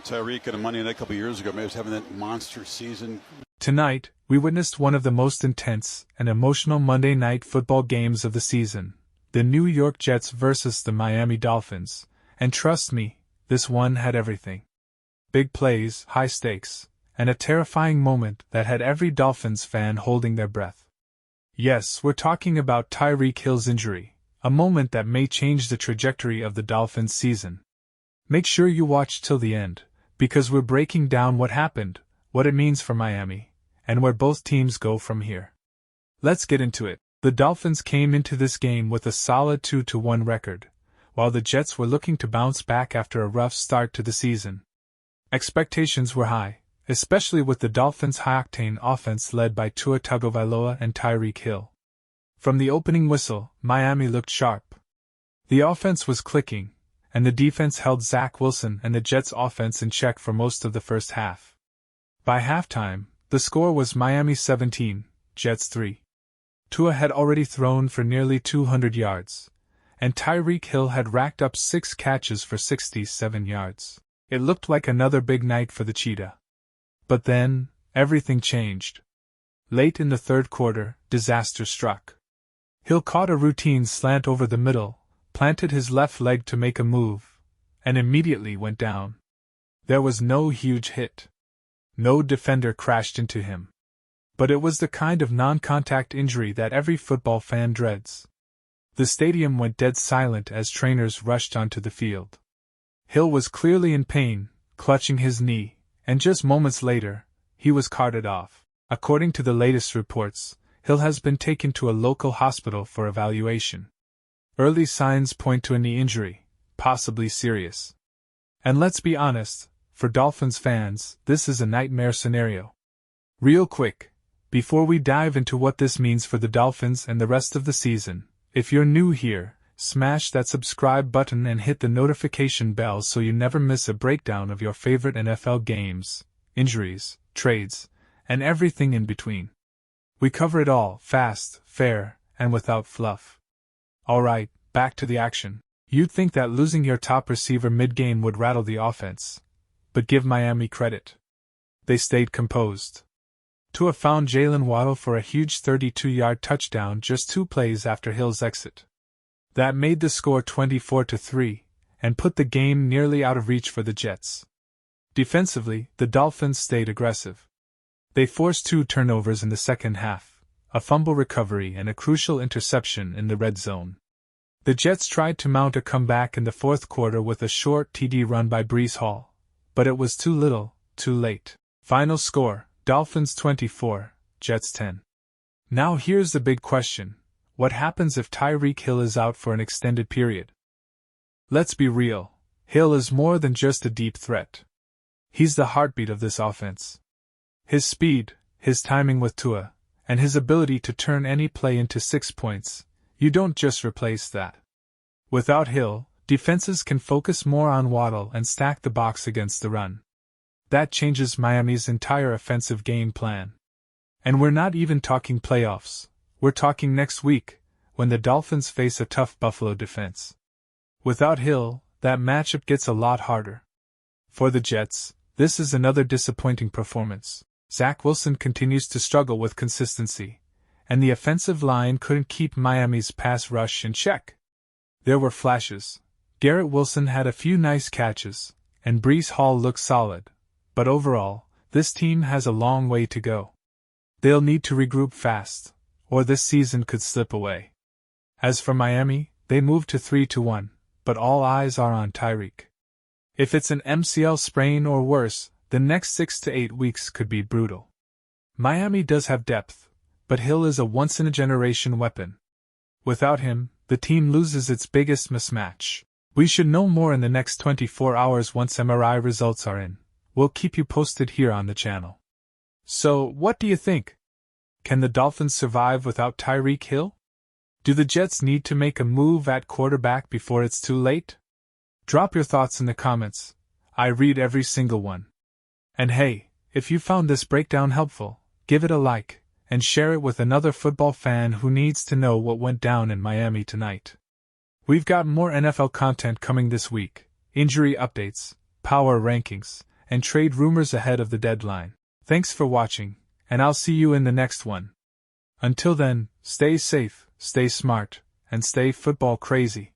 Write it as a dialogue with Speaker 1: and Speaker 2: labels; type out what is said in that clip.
Speaker 1: Tyreek on a Monday night a couple years ago, maybe was having that monster season.
Speaker 2: Tonight, we witnessed one of the most intense and emotional Monday night football games of the season, the New York Jets versus the Miami Dolphins, and trust me, this one had everything. Big plays, high stakes, and a terrifying moment that had every Dolphins fan holding their breath. Yes, we're talking about Tyreek Hill's injury, a moment that may change the trajectory of the Dolphins' season. Make sure you watch till the end, because we're breaking down what happened, what it means for Miami, and where both teams go from here. Let's get into it. The Dolphins came into this game with a solid 2-1 record, while the Jets were looking to bounce back after a rough start to the season. Expectations were high, especially with the Dolphins' high-octane offense led by Tua Tagovailoa and Tyreek Hill. From the opening whistle, Miami looked sharp. The offense was clicking, and the defense held Zach Wilson and the Jets' offense in check for most of the first half. By halftime, the score was Miami 17, Jets 3. Tua had already thrown for nearly 200 yards, and Tyreek Hill had racked up 6 catches for 67 yards. It looked like another big night for the Cheetah. But then, everything changed. Late in the third quarter, disaster struck. Hill caught a routine slant over the middle, planted his left leg to make a move, and immediately went down. There was no huge hit. No defender crashed into him. But it was the kind of non-contact injury that every football fan dreads. The stadium went dead silent as trainers rushed onto the field. Hill was clearly in pain, clutching his knee, and just moments later, he was carted off. According to the latest reports, Hill has been taken to a local hospital for evaluation. Early signs point to a knee injury, possibly serious. And let's be honest, for Dolphins fans, this is a nightmare scenario. Real quick, before we dive into what this means for the Dolphins and the rest of the season, if you're new here, smash that subscribe button and hit the notification bell so you never miss a breakdown of your favorite NFL games, injuries, trades, and everything in between. We cover it all, fast, fair, and without fluff. Alright, back to the action. You'd think that losing your top receiver mid-game would rattle the offense. But give Miami credit. They stayed composed. Tua found Jalen Waddle for a huge 32-yard touchdown just 2 plays after Hill's exit. That made the score 24-3, and put the game nearly out of reach for the Jets. Defensively, the Dolphins stayed aggressive. They forced 2 turnovers in the second half, a fumble recovery and a crucial interception in the red zone. The Jets tried to mount a comeback in the fourth quarter with a short TD run by Breece Hall, but it was too little, too late. Final score, Dolphins 24, Jets 10. Now here's the big question. What happens if Tyreek Hill is out for an extended period? Let's be real, Hill is more than just a deep threat. He's the heartbeat of this offense. His speed, his timing with Tua, and his ability to turn any play into 6 points, you don't just replace that. Without Hill, defenses can focus more on Waddle and stack the box against the run. That changes Miami's entire offensive game plan. And we're not even talking playoffs. We're talking next week, when the Dolphins face a tough Buffalo defense. Without Hill, that matchup gets a lot harder. For the Jets, this is another disappointing performance. Zach Wilson continues to struggle with consistency, and the offensive line couldn't keep Miami's pass rush in check. There were flashes. Garrett Wilson had a few nice catches, and Breece Hall looked solid, but overall, this team has a long way to go. They'll need to regroup fast, or this season could slip away. As for Miami, they moved to 3-1, but all eyes are on Tyreek. If it's an MCL sprain or worse, the next 6 to 8 weeks could be brutal. Miami does have depth, but Hill is a once-in-a-generation weapon. Without him, the team loses its biggest mismatch. We should know more in the next 24 hours once MRI results are in. We'll keep you posted here on the channel. So, what do you think? Can the Dolphins survive without Tyreek Hill? Do the Jets need to make a move at quarterback before it's too late? Drop your thoughts in the comments. I read every single one. And hey, if you found this breakdown helpful, give it a like, and share it with another football fan who needs to know what went down in Miami tonight. We've got more NFL content coming this week, injury updates, power rankings and trade rumors ahead of the deadline. Thanks for watching, and I'll see you in the next one. Until then, stay safe, stay smart, and stay football crazy.